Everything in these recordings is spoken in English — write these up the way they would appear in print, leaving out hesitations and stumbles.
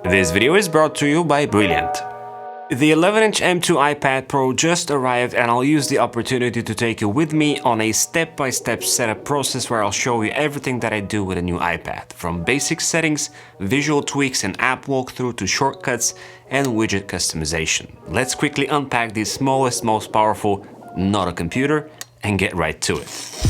This video is brought to you by Brilliant. The 11-inch M2 iPad Pro just arrived, and I'll use the opportunity to take you with me on a step-by-step setup process where I'll show you everything that I do with a new iPad, from basic settings, visual tweaks and app walkthrough to shortcuts and widget customization. Let's quickly unpack the smallest, most powerful, not a computer, and get right to it.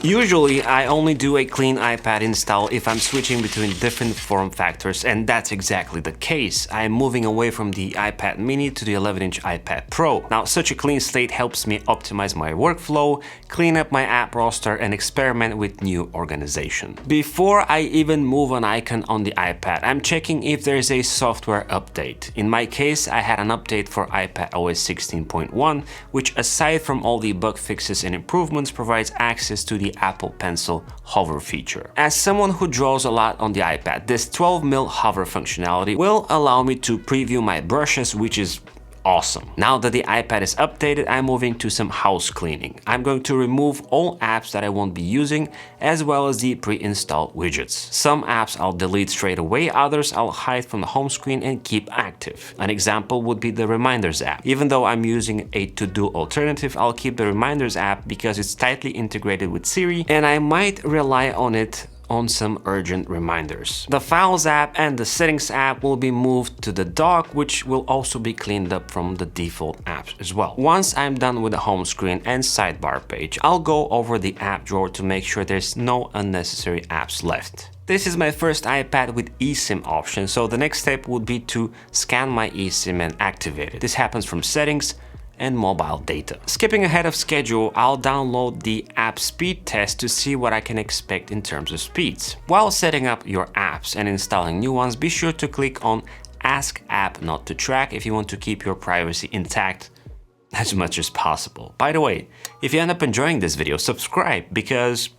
Usually, I only do a clean iPad install if I'm switching between different form factors, and that's exactly the case. I am moving away from the iPad mini to the 11-inch iPad Pro. Now, such a clean slate helps me optimize my workflow, clean up my app roster, and experiment with new organization. Before I even move an icon on the iPad, I'm checking if there is a software update. In my case, I had an update for iPad OS 16.1, which aside from all the bug fixes and improvements, provides access to the Apple Pencil hover feature. As someone who draws a lot on the iPad, this 12mm hover functionality will allow me to preview my brushes, which is awesome. Now that the iPad is updated, I'm moving to some house cleaning. I'm going to remove all apps that I won't be using, as well as the pre-installed widgets. Some apps I'll delete straight away, others I'll hide from the home screen and keep active. An example would be the Reminders app. Even though I'm using a to-do alternative, I'll keep the Reminders app because it's tightly integrated with Siri, and I might rely on it on some urgent reminders. The Files app and the Settings app will be moved to the dock, which will also be cleaned up from the default apps as well. Once I'm done with the home screen and sidebar page, I'll go over the app drawer to make sure there's no unnecessary apps left. This is my first iPad with eSim option, so the next step would be to scan my eSim and activate it. This happens from Settings and mobile data. Skipping ahead of schedule, I'll download the app speed test to see what I can expect in terms of speeds. While setting up your apps and installing new ones, be sure to click on Ask App Not to Track if you want to keep your privacy intact as much as possible. By the way, if you end up enjoying this video, subscribe, because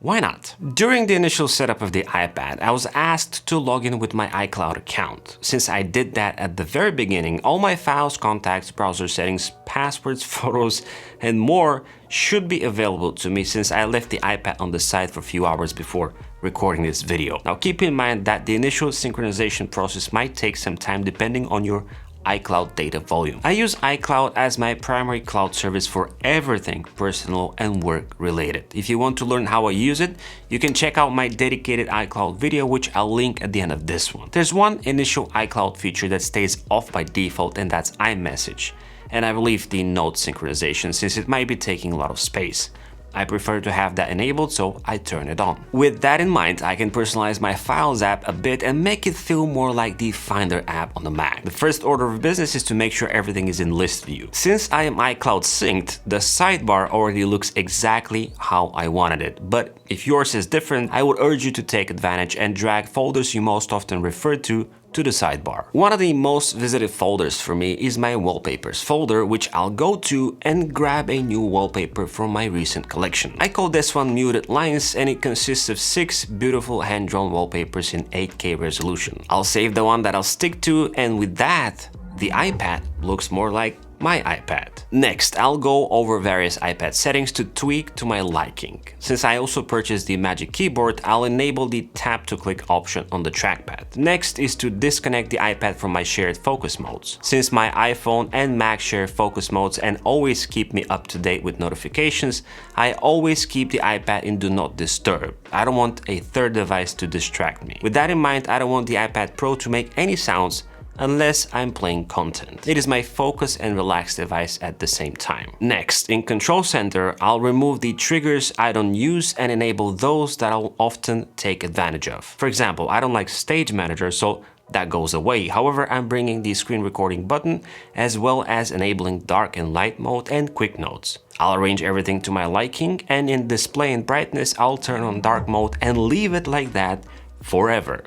why not? During the initial setup of the iPad, I was asked to log in with my iCloud account. Since I did that at the very beginning, all my files, contacts, browser settings, passwords, photos, and more should be available to me since I left the iPad on the side for a few hours before recording this video. Now keep in mind that the initial synchronization process might take some time depending on your iCloud data volume. I use iCloud as my primary cloud service for everything personal and work related. If you want to learn how I use it, you can check out my dedicated iCloud video, which I'll link at the end of this one. There's one initial iCloud feature that stays off by default, and that's iMessage. And I've left the note synchronization since it might be taking a lot of space. I prefer to have that enabled, so I turn it on. With that in mind, I can personalize my Files app a bit and make it feel more like the Finder app on the Mac. The first order of business is to make sure everything is in list view. Since I am iCloud synced, the sidebar already looks exactly how I wanted it. But if yours is different, I would urge you to take advantage and drag folders you most often refer to the sidebar. One of the most visited folders for me is my wallpapers folder, which I'll go to and grab a new wallpaper from my recent collection. I call this one Muted Lines, and it consists of 6 beautiful hand-drawn wallpapers in 8K resolution. I'll save the one that I'll stick to, and with that, the iPad looks more like my iPad. Next, I'll go over various iPad settings to tweak to my liking. Since I also purchased the Magic Keyboard, I'll enable the tap to click option on the trackpad. Next is to disconnect the iPad from my shared focus modes. Since my iPhone and Mac share focus modes and always keep me up to date with notifications, I always keep the iPad in Do Not Disturb. I don't want a third device to distract me. With that in mind, I don't want the iPad Pro to make any sounds unless I'm playing content. It is my focus and relax device at the same time. Next, in Control Center, I'll remove the triggers I don't use and enable those that I'll often take advantage of. For example, I don't like Stage Manager, so that goes away. However, I'm bringing the screen recording button as well as enabling dark and light mode and quick notes. I'll arrange everything to my liking, and in display and brightness, I'll turn on dark mode and leave it like that forever.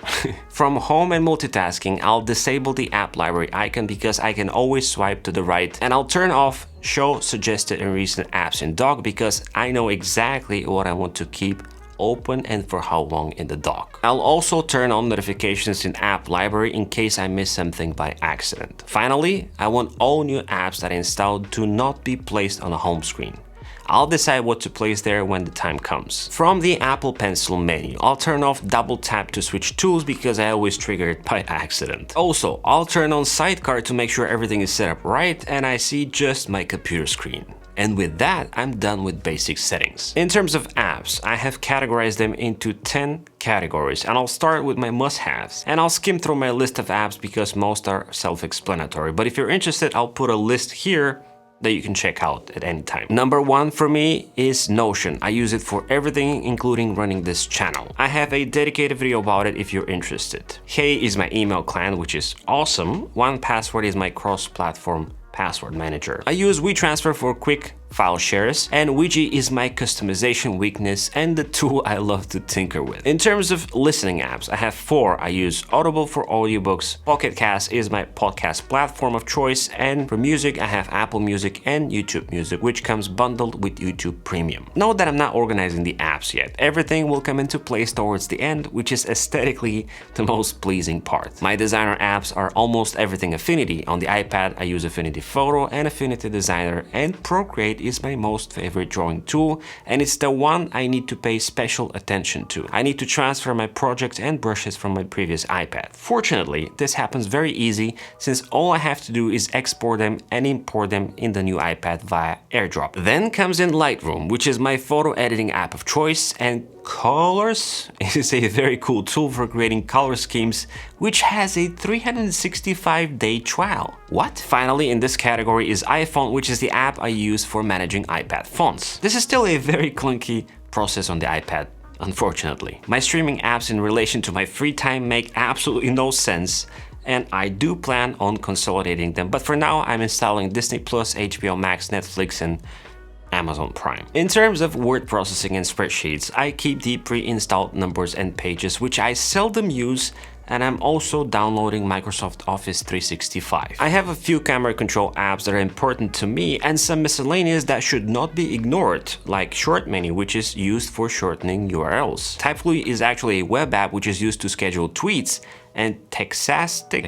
From home and multitasking, I'll disable the app library icon because I can always swipe to the right, and I'll turn off show suggested and recent apps in dock because I know exactly what I want to keep open and for how long in the dock. I'll also turn on notifications in app library in case I miss something by accident. Finally, I want all new apps that I installed to not be placed on the home screen. I'll decide what to place there when the time comes. From the Apple Pencil menu, I'll turn off double tap to switch tools because I always trigger it by accident. Also, I'll turn on Sidecar to make sure everything is set up right and I see just my computer screen. And with that, I'm done with basic settings. In terms of apps, I have categorized them into 10 categories, and I'll start with my must-haves. And I'll skim through my list of apps because most are self-explanatory. But if you're interested, I'll put a list here that you can check out at any time. Number 1 for me is Notion. I use it for everything, including running this channel. I have a dedicated video about it if you're interested. Hey is my email client, which is awesome. 1Password is my cross-platform password manager. I use WeTransfer for quick file shares, and widget is my customization weakness and the tool I love to tinker with. In terms of listening apps, I have 4. I use Audible for audiobooks, Pocket Cast is my podcast platform of choice, and for music I have Apple Music and YouTube Music, which comes bundled with YouTube Premium. Note that I'm not organizing the apps yet. Everything will come into place towards the end, which is aesthetically the most pleasing part. My designer apps are almost everything Affinity. On the iPad I use Affinity Photo and Affinity Designer, and Procreate is my most favorite drawing tool, and it's the one I need to pay special attention to. I need to transfer my projects and brushes from my previous iPad. Fortunately, this happens very easy since all I have to do is export them and import them in the new iPad via AirDrop. Then comes in Lightroom, which is my photo editing app of choice, and Colors is a very cool tool for creating color schemes, which has a 365-day trial. What? Finally, in this category is iPhone, which is the app I use for managing iPad fonts. This is still a very clunky process on the iPad, unfortunately. My streaming apps in relation to my free time make absolutely no sense, and I do plan on consolidating them, but for now I'm installing Disney+, HBO Max, Netflix, and Amazon Prime. In terms of word processing and spreadsheets, I keep the pre-installed numbers and pages, which I seldom use, and I'm also downloading Microsoft Office 365. I have a few camera control apps that are important to me and some miscellaneous that should not be ignored, like Short Menu, which is used for shortening URLs. Typefully is actually a web app which is used to schedule tweets, and Texastic,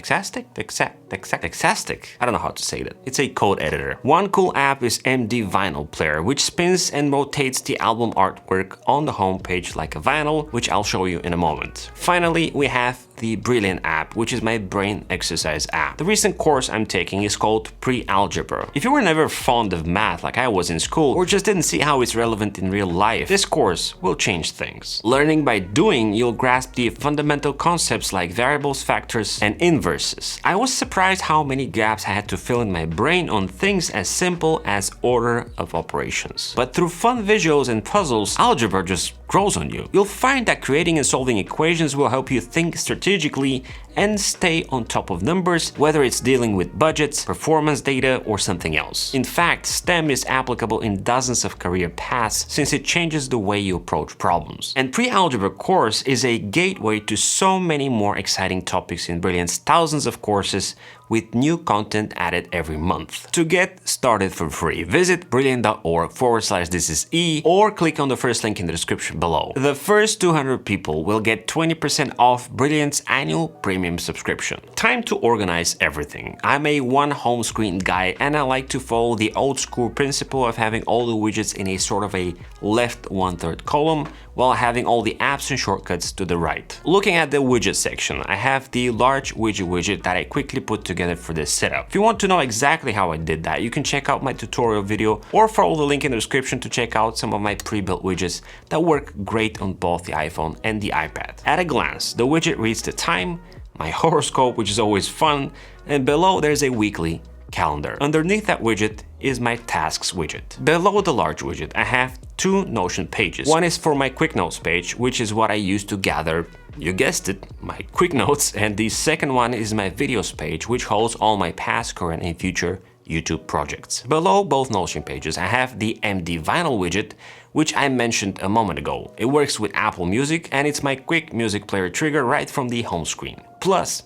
I don't know how to say that. It's a code editor. One cool app is MD Vynil Player, which spins and rotates the album artwork on the home page like a vinyl, which I'll show you in a moment. Finally, we have the Brilliant app, which is my brain exercise app. The recent course I'm taking is called Pre-Algebra. If you were never fond of math like I was in school, or just didn't see how it's relevant in real life, this course will change things. Learning by doing, you'll grasp the fundamental concepts like variables, factors, and inverses. I was surprised how many gaps I had to fill in my brain on things as simple as order of operations. But through fun visuals and puzzles, algebra just grows on you. You'll find that creating and solving equations will help you think strategically and stay on top of numbers, whether it's dealing with budgets, performance data, or something else. In fact, STEM is applicable in dozens of career paths since it changes the way you approach problems. And Pre-Algebra course is a gateway to so many more exciting topics in Brilliant's thousands of courses with new content added every month. To get started for free, visit brilliant.org/thisise or click on the first link in the description below. The first 200 people will get 20% off Brilliant's annual premium subscription. Time to organize everything. I'm a one home screen guy and I like to follow the old school principle of having all the widgets in a sort of a left 1/3 column while having all the apps and shortcuts to the right. Looking at the widget section, I have the large widget that I quickly put together for this setup. If you want to know exactly how I did that, you can check out my tutorial video or follow the link in the description to check out some of my pre-built widgets that work great on both the iPhone and the iPad. At a glance, the widget reads the time, my horoscope, which is always fun, and below there's a weekly calendar. Underneath that widget is my tasks widget. Below the large widget, I have two Notion pages. One is for my quick notes page, which is what I use to gather, you guessed it, my quick notes, and the second one is my videos page, which holds all my past, current, and future YouTube projects. Below both Notion pages, I have the MD Vynil widget, which I mentioned a moment ago. It works with Apple Music, and it's my quick music player trigger right from the home screen. Plus,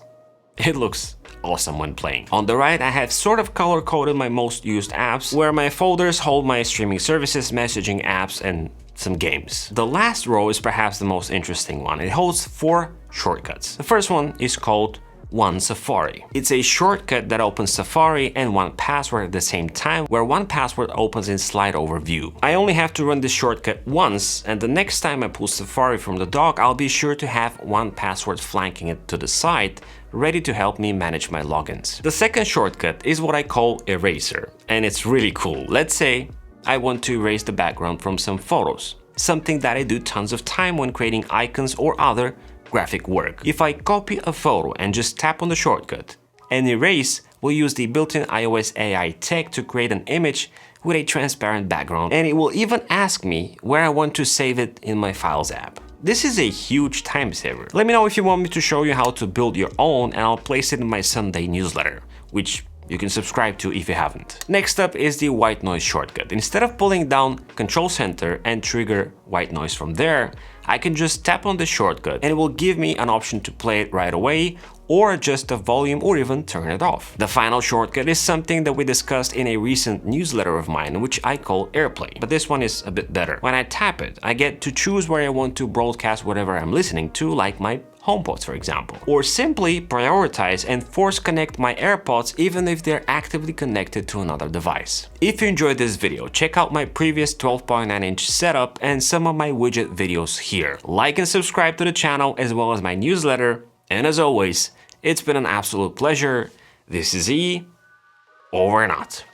it looks awesome when playing. On the right, I have sort of color-coded my most used apps, where my folders hold my streaming services, messaging apps, and some games. The last row is perhaps the most interesting one. It holds 4 shortcuts. The first one is called One Safari. It's a shortcut that opens Safari and 1Password at the same time, where 1Password opens in Slide Overview. I only have to run this shortcut once, and the next time I pull Safari from the dock, I'll be sure to have 1Password flanking it to the side, ready to help me manage my logins. The second shortcut is what I call Eraser, and it's really cool. Let's say I want to erase the background from some photos, something that I do tons of time when creating icons or other graphic work. If I copy a photo and just tap on the shortcut, and Erase will use the built-in iOS AI tech to create an image with a transparent background, and it will even ask me where I want to save it in my Files app. This is a huge time saver. Let me know if you want me to show you how to build your own, and I'll place it in my Sunday newsletter, which you can subscribe to if you haven't. Next up is the white noise shortcut. Instead of pulling down Control Center and trigger white noise from there, I can just tap on the shortcut and it will give me an option to play it right away, or adjust the volume, or even turn it off. The final shortcut is something that we discussed in a recent newsletter of mine, which I call AirPlay, but this one is a bit better. When I tap it, I get to choose where I want to broadcast whatever I'm listening to, like my HomePods, for example, or simply prioritize and force connect my AirPods even if they're actively connected to another device. If you enjoyed this video, check out my previous 12.9-inch setup and some of my widget videos here. Like and subscribe to the channel as well as my newsletter, and as always, it's been an absolute pleasure. This is E, over and out.